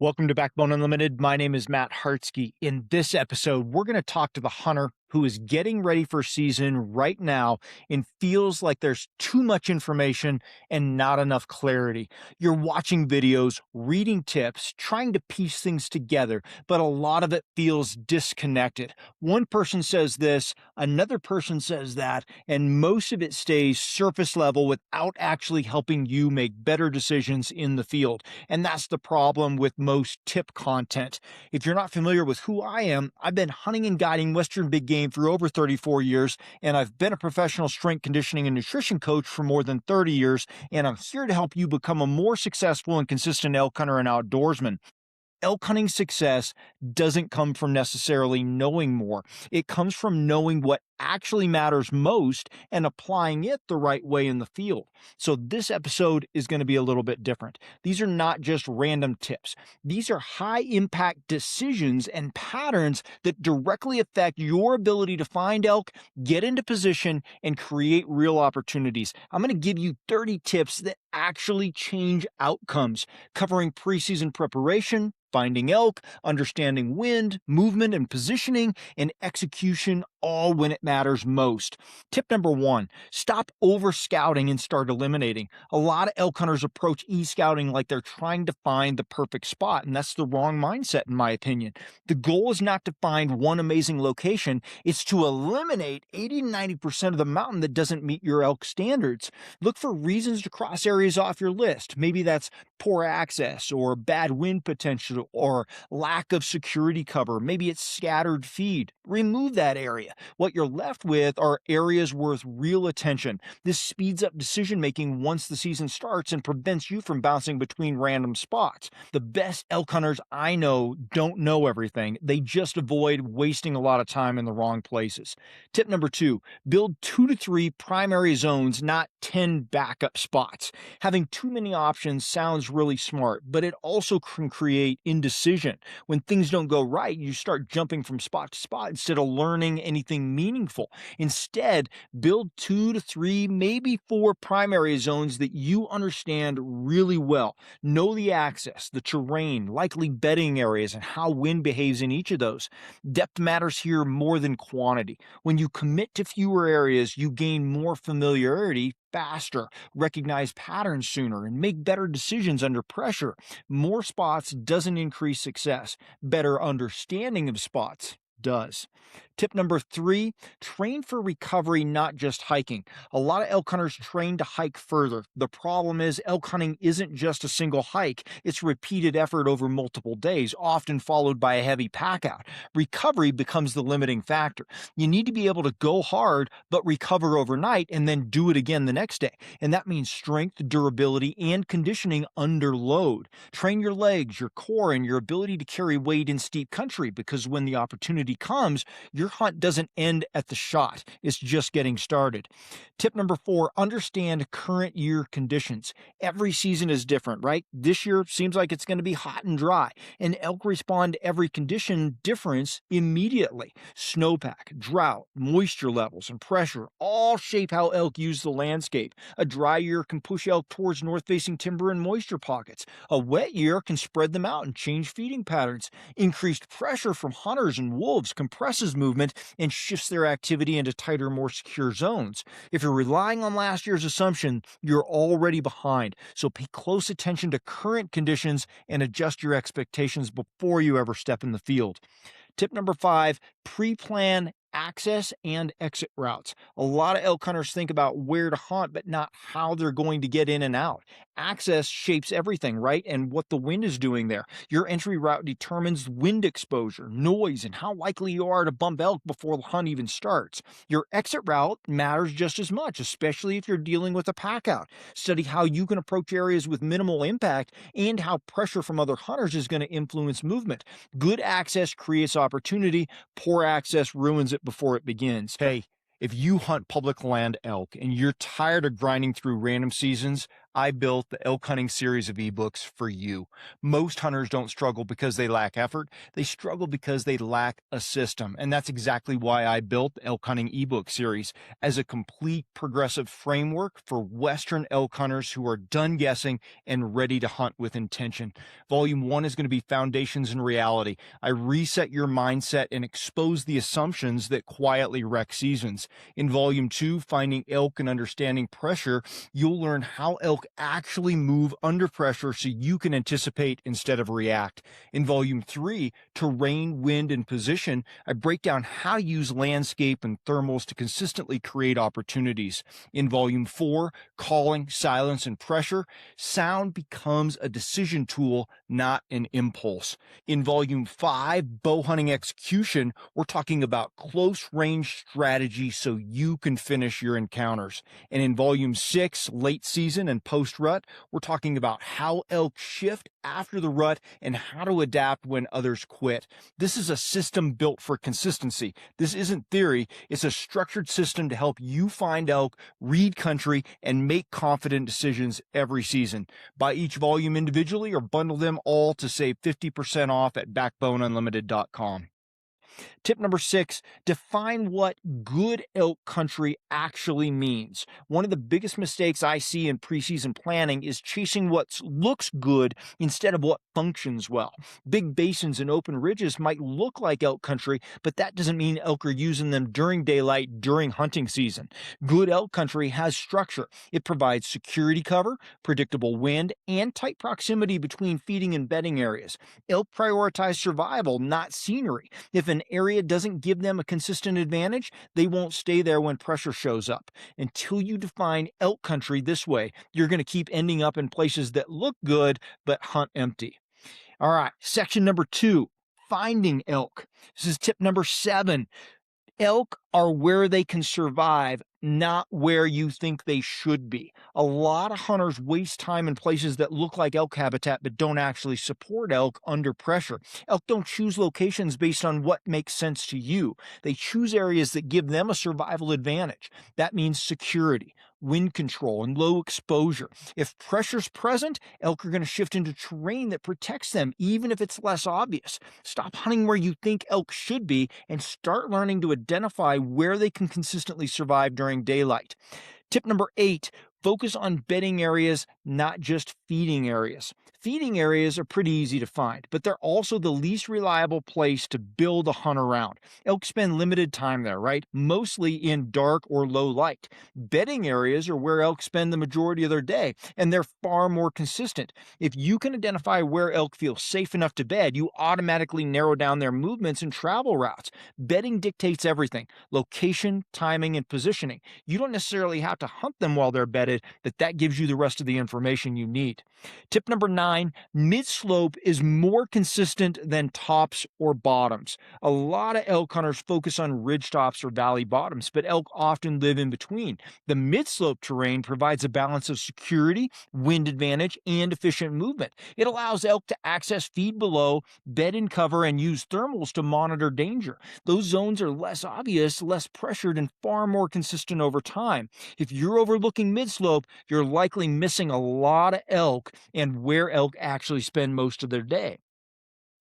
Welcome to Backbone Unlimited. My name is Matt Hartsky. In this episode, we're going to talk to the hunter who is getting ready for season right now and feels like there's too much information and not enough clarity. You're watching videos, reading tips, trying to piece things together, but a lot of it feels disconnected. One person says this, another person says that, and most of it stays surface level without actually helping you make better decisions in the field. And that's the problem with most tip content. If you're not familiar with who I am, I've been hunting and guiding Western big game for over 34 years, and I've been a professional strength conditioning and nutrition coach for more than 30 years, and I'm here to help you become a more successful and consistent elk hunter and outdoorsman. Elk hunting success doesn't come from necessarily knowing more. It comes from knowing what actually matters most and applying it the right way in the field. So this episode is going to be a little bit different. These are not just random tips. These are high impact decisions and patterns that directly affect your ability to find elk, get into position, and create real opportunities. I'm going to give you 30 tips that actually change outcomes, covering preseason preparation, finding elk, understanding wind, movement and positioning, and execution, all when it matters most. Tip number 1, stop over scouting and start eliminating. A lot of elk hunters approach e-scouting like they're trying to find the perfect spot, and that's the wrong mindset in my opinion. The goal is not to find one amazing location, it's to eliminate 80 to 90% of the mountain that doesn't meet your elk standards. Look for reasons to cross areas off your list. Maybe that's poor access or bad wind potential or lack of security cover. Maybe it's scattered feed. Remove that area. What you're left with are areas worth real attention. This speeds up decision making once the season starts and prevents you from bouncing between random spots. The best elk hunters I know don't know everything. They just avoid wasting a lot of time in the wrong places. Tip number 2, build 2 to 3 primary zones, not 10 backup spots. Having too many options sounds really smart, but it also can create indecision. When things don't go right, you start jumping from spot to spot instead of learning anything meaningful. Instead, build 2 to 3, maybe 4 primary zones that you understand really well. Know the access, the terrain, likely bedding areas, and how wind behaves in each of those. Depth matters here more than quantity. When you commit to fewer areas, you gain more familiarity faster, recognize patterns sooner, and make better decisions under pressure. More spots doesn't increase success. Better understanding of spots does. Tip number 3, train for recovery, not just hiking. A lot of elk hunters train to hike further. The problem is elk hunting isn't just a single hike. It's repeated effort over multiple days, often followed by a heavy pack out. Recovery becomes the limiting factor. You need to be able to go hard, but recover overnight and then do it again the next day. And that means strength, durability, and conditioning under load. Train your legs, your core, and your ability to carry weight in steep country, because when the opportunity comes, your hunt doesn't end at the shot. It's just getting started. Tip number 4, understand current year conditions. Every season is different, right? This year seems like it's going to be hot and dry, and elk respond to every condition difference immediately. Snowpack, drought, moisture levels, and pressure all shape how elk use the landscape. A dry year can push elk towards north-facing timber and moisture pockets. A wet year can spread them out and change feeding patterns. Increased pressure from hunters and wolves compresses movement and shifts their activity into tighter, more secure zones. If you're relying on last year's assumption, you're already behind. So pay close attention to current conditions and adjust your expectations before you ever step in the field. Tip number 5, pre-plan access and exit routes. A lot of elk hunters think about where to hunt, but not how they're going to get in and out. Access shapes everything, right? And what the wind is doing there. Your entry route determines wind exposure, noise, and how likely you are to bump elk before the hunt even starts. Your exit route matters just as much, especially if you're dealing with a pack out. Study how you can approach areas with minimal impact and how pressure from other hunters is going to influence movement. Good access creates opportunity. Poor access ruins it before it begins. Hey, if you hunt public land elk and you're tired of grinding through random seasons, I built the elk hunting series of ebooks for you. Most hunters don't struggle because they lack effort. They struggle because they lack a system. And that's exactly why I built the elk hunting ebook series as a complete progressive framework for Western elk hunters who are done guessing and ready to hunt with intention. Volume 1 is going to be Foundations and Reality. I reset your mindset and expose the assumptions that quietly wreck seasons. In Volume 2, Finding Elk and Understanding Pressure, you'll learn how elk actually move under pressure so you can anticipate instead of react. In Volume 3, Terrain, Wind, and Position, I break down how to use landscape and thermals to consistently create opportunities. In Volume 4, Calling, Silence, and Pressure, sound becomes a decision tool, not an impulse. In Volume 5, Bow Hunting Execution, we're talking about close range strategy so you can finish your encounters. And in Volume 6, Late Season and Post-Rut, we're talking about how elk shift after the rut and how to adapt when others quit. This is a system built for consistency. This isn't theory. It's a structured system to help you find elk, read country, and make confident decisions every season. Buy each volume individually or bundle them all to save 50% off at backboneunlimited.com. Tip number 6, define what good elk country actually means. One of the biggest mistakes I see in preseason planning is chasing what looks good instead of what functions well. Big basins and open ridges might look like elk country, but that doesn't mean elk are using them during daylight during hunting season. Good elk country has structure. It provides security cover, predictable wind, and tight proximity between feeding and bedding areas. Elk prioritize survival, not scenery. If an area doesn't give them a consistent advantage, they won't stay there when pressure shows up. Until you define elk country this way, you're going to keep ending up in places that look good but hunt empty. All right, section number 2, finding elk. This is tip number 7. Elk are where they can survive, not where you think they should be. A lot of hunters waste time in places that look like elk habitat but don't actually support elk under pressure. Elk don't choose locations based on what makes sense to you. They choose areas that give them a survival advantage. That means security, wind control, and low exposure. If pressure's present, elk are going to shift into terrain that protects them, even if it's less obvious. Stop hunting where you think elk should be and start learning to identify where they can consistently survive during daylight. Tip number 8, focus on bedding areas, not just feeding areas. Feeding areas are pretty easy to find, but they're also the least reliable place to build a hunt around. Elk spend limited time there, right? Mostly in dark or low light. Bedding areas are where elk spend the majority of their day, and they're far more consistent. If you can identify where elk feel safe enough to bed, you automatically narrow down their movements and travel routes. Bedding dictates everything: location, timing, and positioning. You don't necessarily have to hunt them while they're bedded, but that gives you the rest of the information you need. Tip number 9, mid-slope is more consistent than tops or bottoms. A lot of elk hunters focus on ridge tops or valley bottoms, but elk often live in between. The mid-slope terrain provides a balance of security, wind advantage, and efficient movement. It allows elk to access feed below, bed in cover, and use thermals to monitor danger. Those zones are less obvious, less pressured, and far more consistent over time. If you're overlooking mid-slope, you're likely missing a lot of elk and where elk actually spend most of their day.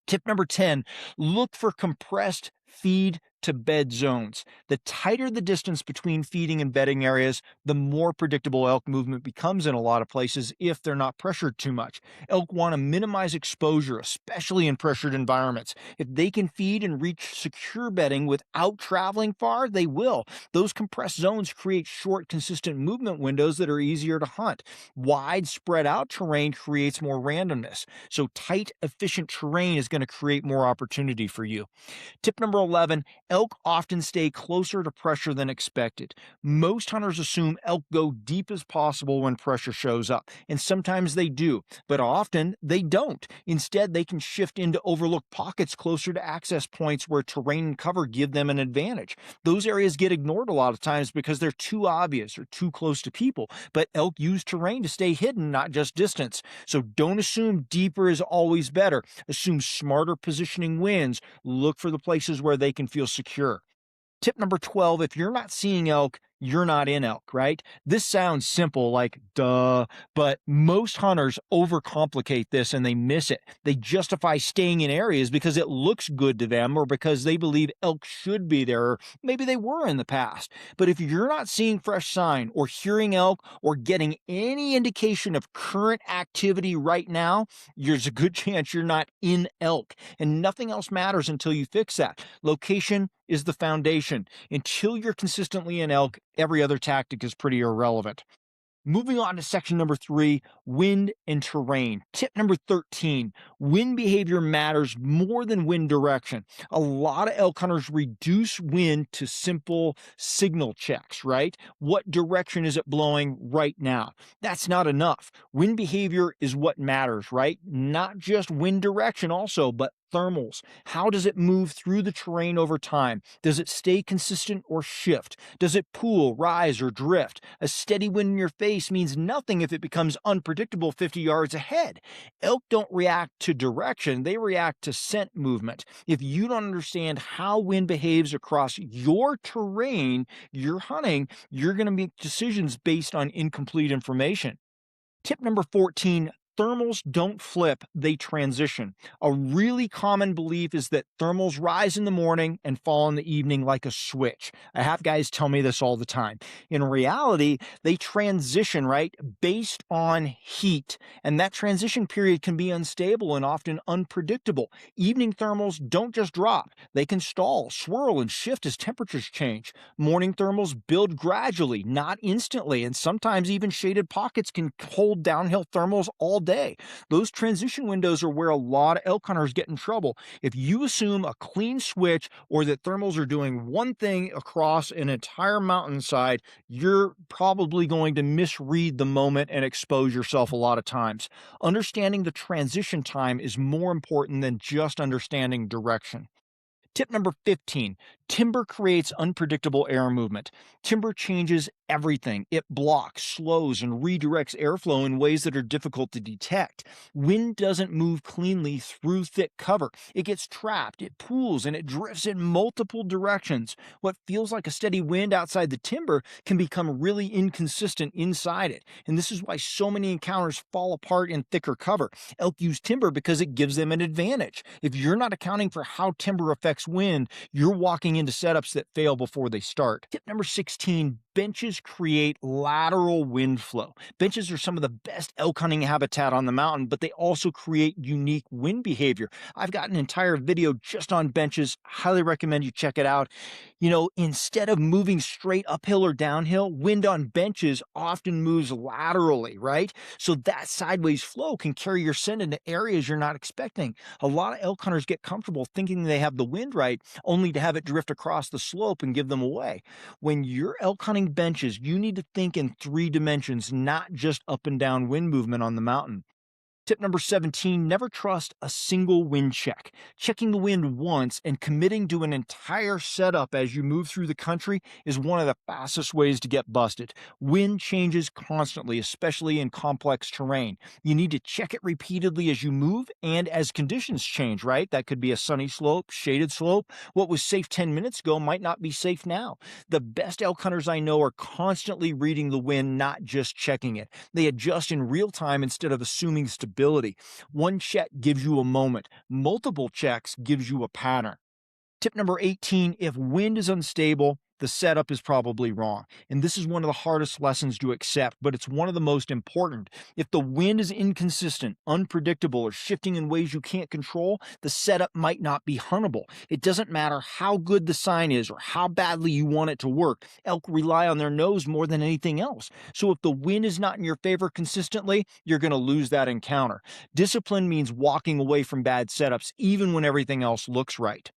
Tip number 10, look for compressed feed to bed zones. The tighter the distance between feeding and bedding areas, the more predictable elk movement becomes in a lot of places if they're not pressured too much. Elk want to minimize exposure, especially in pressured environments. If they can feed and reach secure bedding without traveling far, they will. Those compressed zones create short, consistent movement windows that are easier to hunt. Wide, spread out terrain creates more randomness. So tight, efficient terrain is going to create more opportunity for you. Tip number 11, elk often stay closer to pressure than expected. Most hunters assume elk go deep as possible when pressure shows up, and sometimes they do, but often they don't. Instead, they can shift into overlooked pockets closer to access points where terrain and cover give them an advantage. Those areas get ignored a lot of times because they're too obvious or too close to people, but elk use terrain to stay hidden, not just distance. So don't assume deeper is always better. Assume smarter positioning wins. Look for the places where they can feel secure. Tip number 12, if you're not seeing elk, you're not in elk, right? This sounds simple, like duh, but most hunters overcomplicate this and they miss it. They justify staying in areas because it looks good to them or because they believe elk should be there, or maybe they were in the past. But if you're not seeing fresh sign or hearing elk or getting any indication of current activity right now, there's a good chance you're not in elk, and nothing else matters until you fix that. Location is the foundation. Until you're consistently in elk, every other tactic is pretty irrelevant. Moving on to section number 3, wind and terrain. Tip number 13, wind behavior matters more than wind direction. A lot of elk hunters reduce wind to simple signal checks, right? What direction is it blowing right now? That's not enough. Wind behavior is what matters, right? Not just wind direction also, but thermals. How does it move through the terrain over time? Does it stay consistent or shift? Does it pool, rise, or drift? A steady wind in your face means nothing if it becomes unpredictable 50 yards ahead. Elk don't react to direction, they react to scent movement. If you don't understand how wind behaves across your terrain you're hunting, you're going to make decisions based on incomplete information. Tip number 14, thermals don't flip, they transition. A really common belief is that thermals rise in the morning and fall in the evening like a switch. I have guys tell me this all the time. In reality, they transition, right, based on heat. And that transition period can be unstable and often unpredictable. Evening thermals don't just drop, they can stall, swirl, and shift as temperatures change. Morning thermals build gradually, not instantly, and sometimes even shaded pockets can hold downhill thermals all day. Those transition windows are where a lot of elk hunters get in trouble. If you assume a clean switch or that thermals are doing one thing across an entire mountainside, you're probably going to misread the moment and expose yourself a lot of times. Understanding the transition time is more important than just understanding direction. Tip number 15, timber creates unpredictable air movement. Timber changes everything. It blocks, slows, and redirects airflow in ways that are difficult to detect. Wind doesn't move cleanly through thick cover. It gets trapped, it pools, and it drifts in multiple directions. What feels like a steady wind outside the timber can become really inconsistent inside it. And this is why so many encounters fall apart in thicker cover. Elk use timber because it gives them an advantage. If you're not accounting for how timber affects wind, you're walking into setups that fail before they start. Tip number 16, benches create lateral wind flow. Benches are some of the best elk hunting habitat on the mountain, but they also create unique wind behavior. I've got an entire video just on benches. Highly recommend you check it out. Instead of moving straight uphill or downhill, wind on benches often moves laterally, right? So that sideways flow can carry your scent into areas you're not expecting. A lot of elk hunters get comfortable thinking they have the wind right, only to have it drift across the slope and give them away. When you're elk hunting benches, you need to think in 3 dimensions, not just up and down wind movement on the mountain. Tip number 17, never trust a single wind check. Checking the wind once and committing to an entire setup as you move through the country is one of the fastest ways to get busted. Wind changes constantly, especially in complex terrain. You need to check it repeatedly as you move and as conditions change, right? That could be a sunny slope, shaded slope. What was safe 10 minutes ago might not be safe now. The best elk hunters I know are constantly reading the wind, not just checking it. They adjust in real time instead of assuming stability. One check gives you a moment. Multiple checks gives you a pattern. Tip number 18, if wind is unstable, the setup is probably wrong. And this is one of the hardest lessons to accept, but it's one of the most important. If the wind is inconsistent, unpredictable, or shifting in ways you can't control, the setup might not be huntable. It doesn't matter how good the sign is or how badly you want it to work. Elk rely on their nose more than anything else. So if the wind is not in your favor consistently, you're going to lose that encounter. Discipline means walking away from bad setups, even when everything else looks right.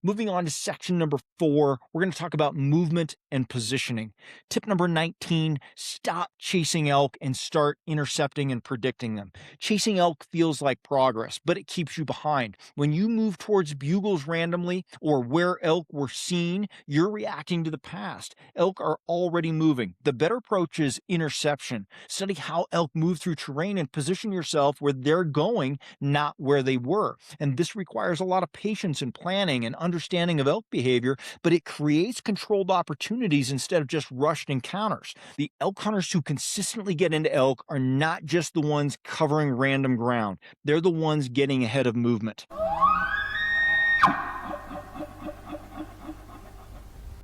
Moving on to section number 4, we're going to talk about movement and positioning. Tip number 19, stop chasing elk and start intercepting and predicting them. Chasing elk feels like progress, but it keeps you behind. When you move towards bugles randomly or where elk were seen, you're reacting to the past. Elk are already moving. The better approach is interception. Study how elk move through terrain and position yourself where they're going, not where they were. And this requires a lot of patience and planning and understanding understanding of elk behavior, but it creates controlled opportunities instead of just rushed encounters. The elk hunters who consistently get into elk are not just the ones covering random ground, they're the ones getting ahead of movement.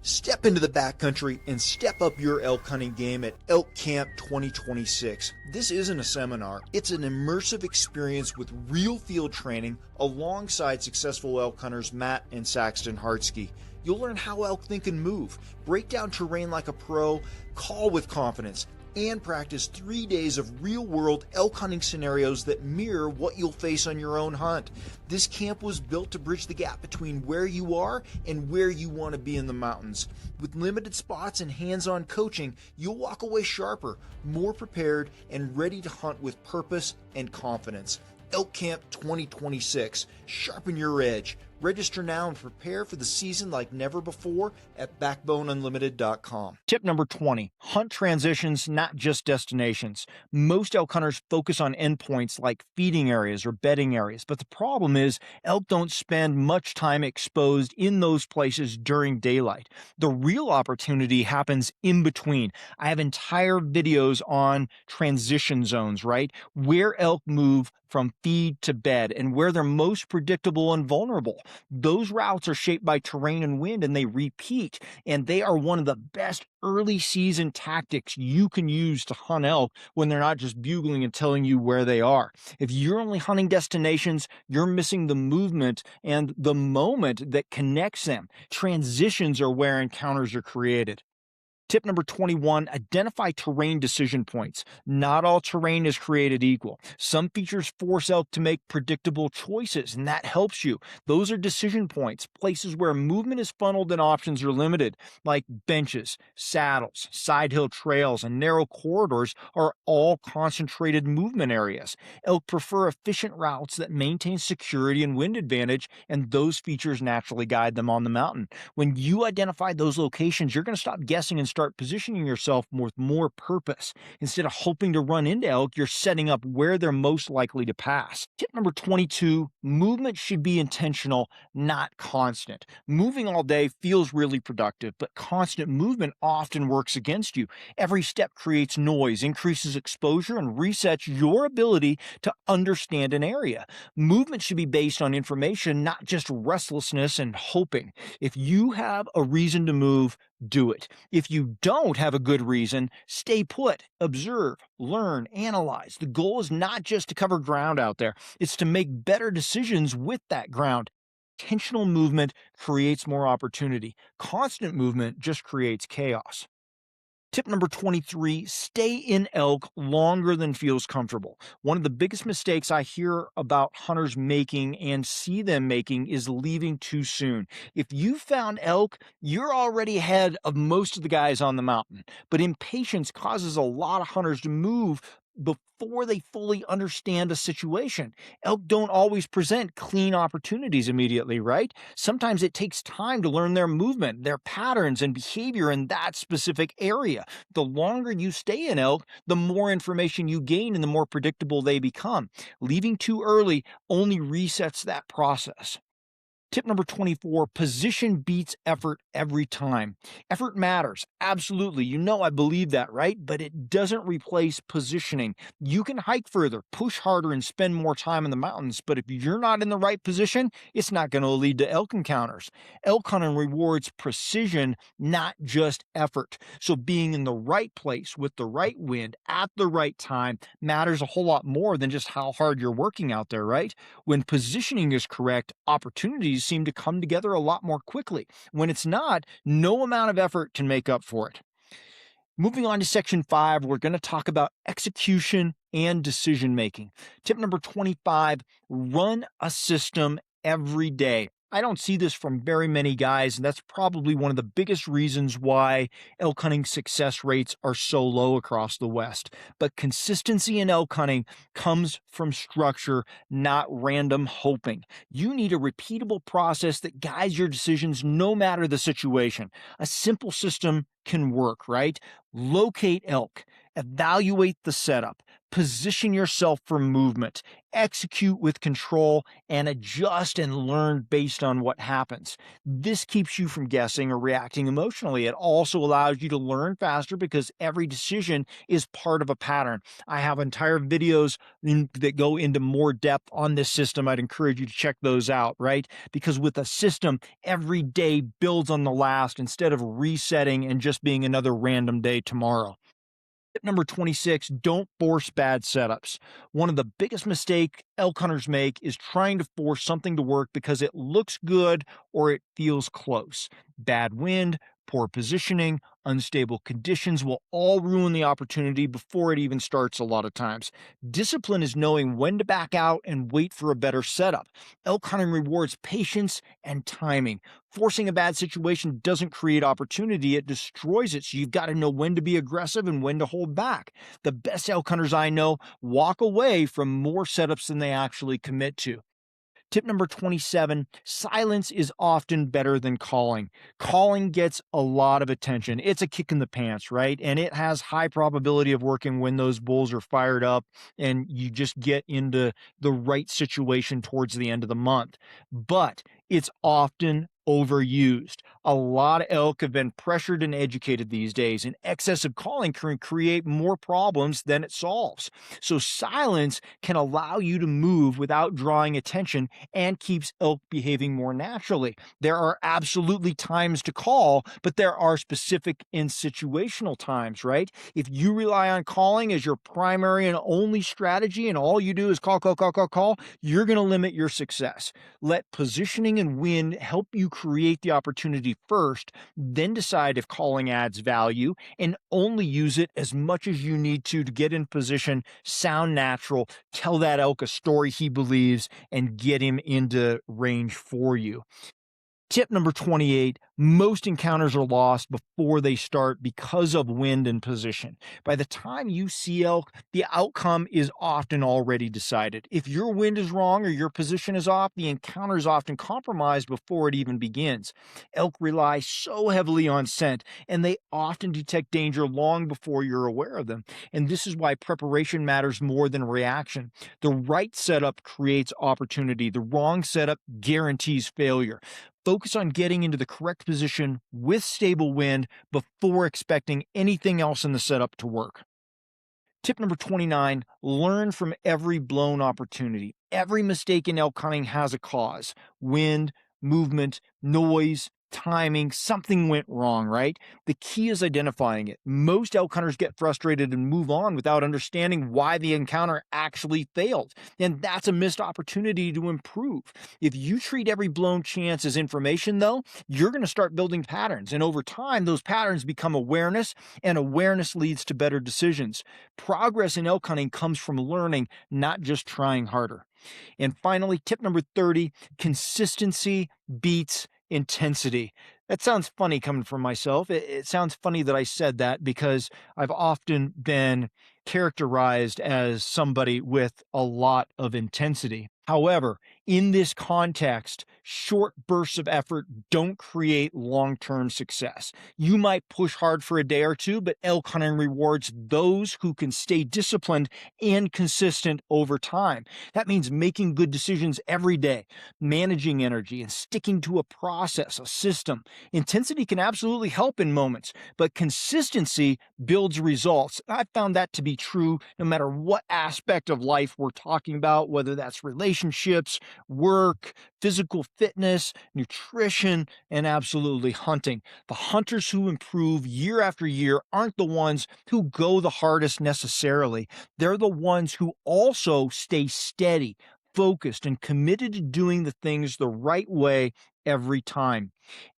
Step into the backcountry and step up your elk hunting game at Elk Camp 2026. This isn't a seminar, it's an immersive experience with real field training alongside successful elk hunters Matt and Saxton Hartsky. You'll learn how elk think and move, break down terrain like a pro, call with confidence, and practice 3 days of real-world elk hunting scenarios that mirror what you'll face on your own hunt. This camp was built to bridge the gap between where you are and where you want to be in the mountains. With limited spots and hands-on coaching, you'll walk away sharper, more prepared, and ready to hunt with purpose and confidence. Elk Camp 2026. Sharpen your edge. Register now and prepare for the season like never before at backboneunlimited.com. Tip number 20, hunt transitions, not just destinations. Most elk hunters focus on endpoints like feeding areas or bedding areas, but the problem is elk don't spend much time exposed in those places during daylight. The real opportunity happens in between. I have entire videos on transition zones, right? Where elk move from feed to bed and where they're most predictable and vulnerable. Those routes are shaped by terrain and wind, and they repeat, and they are one of the best early season tactics you can use to hunt elk when they're not just bugling and telling you where they are. If you're only hunting destinations, you're missing the movement and the moment that connects them. Transitions are where encounters are created. Tip number 21, identify terrain decision points. Not all terrain is created equal. Some features force elk to make predictable choices, and that helps you. Those are decision points, places where movement is funneled and options are limited, like benches, saddles, side hill trails, and narrow corridors are all concentrated movement areas. Elk prefer efficient routes that maintain security and wind advantage, and those features naturally guide them on the mountain. When you identify those locations, you're going to stop guessing and start positioning yourself with more purpose. Instead of hoping to run into elk, you're setting up where they're most likely to pass. Tip number 22, movement should be intentional, not constant. Moving all day feels really productive, but constant movement often works against you. Every step creates noise, increases exposure, and resets your ability to understand an area. Movement should be based on information, not just restlessness and hoping. If you have a reason to move, do it. If you don't have a good reason, stay put, observe, learn, analyze. The goal is not just to cover ground out there, it's to make better decisions with that ground. Intentional movement creates more opportunity. Constant movement just creates chaos. Tip number 23, stay in elk longer than feels comfortable. One of the biggest mistakes I hear about hunters making and see them making is leaving too soon. If you found elk, you're already ahead of most of the guys on the mountain. But impatience causes a lot of hunters to move before they fully understand a situation. Elk don't always present clean opportunities immediately, right? Sometimes it takes time to learn their movement, their patterns, and behavior in that specific area. The longer you stay in elk, the more information you gain and the more predictable they become. Leaving too early only resets that process. Tip number 24, position beats effort every time. Effort matters. Absolutely. You know I believe that, right? But it doesn't replace positioning. You can hike further, push harder, and spend more time in the mountains, but if you're not in the right position, it's not going to lead to elk encounters. Elk hunting rewards precision, not just effort. So being in the right place with the right wind at the right time matters a whole lot more than just how hard you're working out there, right? When positioning is correct, opportunities seem to come together a lot more quickly. When it's not, no amount of effort can make up for it. Moving on to section 5, we're going to talk about execution and decision making. Tip number 25, run a system every day. I don't see this from very many guys, and that's probably one of the biggest reasons why elk hunting success rates are so low across the West. But consistency in elk hunting comes from structure, not random hoping. You need a repeatable process that guides your decisions no matter the situation. A simple system can work, right? Locate elk. Evaluate the setup, position yourself for movement, execute with control, and adjust and learn based on what happens. This keeps you from guessing or reacting emotionally. It also allows you to learn faster because every decision is part of a pattern. I have entire videos that go into more depth on this system. I'd encourage you to check those out, right? Because with a system, every day builds on the last instead of resetting and just being another random day tomorrow. Tip number 26, don't force bad setups. One of the biggest mistakes elk hunters make is trying to force something to work because it looks good or it feels close. Bad wind, poor positioning, unstable conditions will all ruin the opportunity before it even starts a lot of times. Discipline is knowing when to back out and wait for a better setup. Elk hunting rewards patience and timing. Forcing a bad situation doesn't create opportunity, it destroys it. So you've got to know when to be aggressive and when to hold back. The best elk hunters I know walk away from more setups than they actually commit to. Tip number 27, silence is often better than calling. Calling gets a lot of attention. It's a kick in the pants, right? And it has high probability of working when those bulls are fired up and you just get into the right situation towards the end of the month. But it's often overused. A lot of elk have been pressured and educated these days, and excessive calling can create more problems than it solves. So silence can allow you to move without drawing attention and keeps elk behaving more naturally. There are absolutely times to call, but there are specific and situational times, right? If you rely on calling as your primary and only strategy and all you do is call, you're going to limit your success. Let positioning and wind help you create the opportunity first, then decide if calling adds value and only use it as much as you need to get in position, sound natural, tell that elk a story he believes, and get him into range for you. Tip number 28, most encounters are lost before they start because of wind and position. By the time you see elk, the outcome is often already decided. If your wind is wrong or your position is off, the encounter is often compromised before it even begins. Elk rely so heavily on scent, and they often detect danger long before you're aware of them. And this is why preparation matters more than reaction. The right setup creates opportunity, the wrong setup guarantees failure. Focus on getting into the correct position with stable wind before expecting anything else in the setup to work. Tip number 29, learn from every blown opportunity. Every mistake in elk hunting has a cause: wind, movement, noise, timing. Something went wrong, right? The key is identifying it. Most elk hunters get frustrated and move on without understanding why the encounter actually failed. And that's a missed opportunity to improve. If you treat every blown chance as information, though, you're going to start building patterns. And over time, those patterns become awareness, and awareness leads to better decisions. Progress in elk hunting comes from learning, not just trying harder. And finally, tip number 30, consistency beats intensity. That sounds funny coming from myself. It sounds funny that I said that because I've often been characterized as somebody with a lot of intensity. However, in this context, short bursts of effort don't create long term success. You might push hard for a day or two, but elk hunting rewards those who can stay disciplined and consistent over time. That means making good decisions every day, managing energy, and sticking to a process, a system. Intensity can absolutely help in moments, but consistency builds results. I've found that to be true no matter what aspect of life we're talking about, whether that's relationships, work, physical fitness, nutrition, and absolutely hunting. The hunters who improve year after year aren't the ones who go the hardest necessarily. They're the ones who also stay steady, focused, and committed to doing the things the right way every time.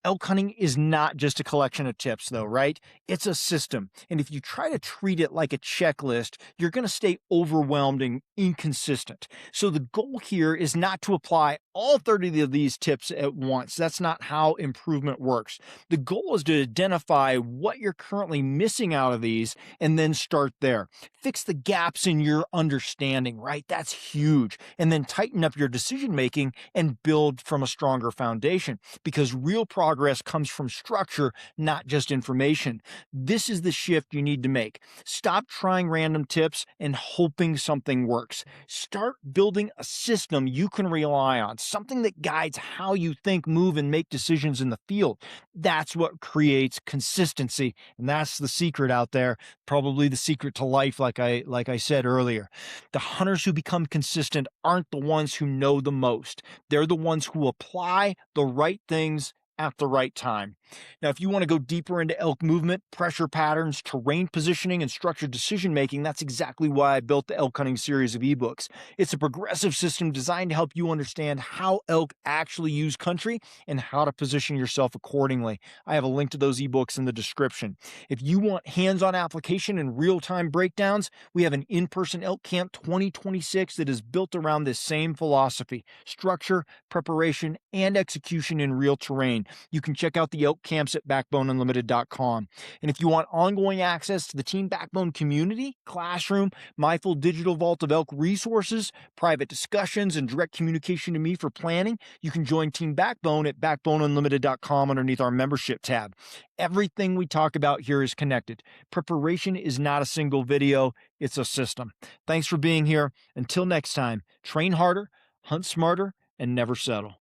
Elk hunting is not just a collection of tips, though, right? It's a system. And if you try to treat it like a checklist, you're going to stay overwhelmed and inconsistent. So the goal here is not to apply all 30 of these tips at once. That's not how improvement works. The goal is to identify what you're currently missing out of these and then start there. Fix the gaps in your understanding, right? That's huge. And then tighten up your decision making and build from a stronger foundation. information, because real progress comes from structure, not just information. This is the shift you need to make. Stop trying random tips and hoping something works. Start building a system you can rely on, something that guides how you think, move, and make decisions in the field. That's what creates consistency, and that's the secret out there, probably the secret to life, like I said earlier. The hunters who become consistent aren't the ones who know the most. They're the ones who apply the right things at the right time. Now, if you want to go deeper into elk movement, pressure patterns, terrain positioning, and structured decision making, that's exactly why I built the elk hunting series of ebooks. It's a progressive system designed to help you understand how elk actually use country and how to position yourself accordingly. I have a link to those ebooks in the description. If you want hands-on application and real-time breakdowns, we have an in-person Elk Camp 2026 that is built around this same philosophy: structure, preparation, and execution in real terrain. You can check out the Elk Camps at backboneunlimited.com. And if you want ongoing access to the Team Backbone community, classroom, my full digital vault of elk resources, private discussions, and direct communication to me for planning, you can join Team Backbone at backboneunlimited.com underneath our membership tab. Everything we talk about here is connected. Preparation is not a single video, it's a system. Thanks for being here. Until next time, train harder, hunt smarter, and never settle.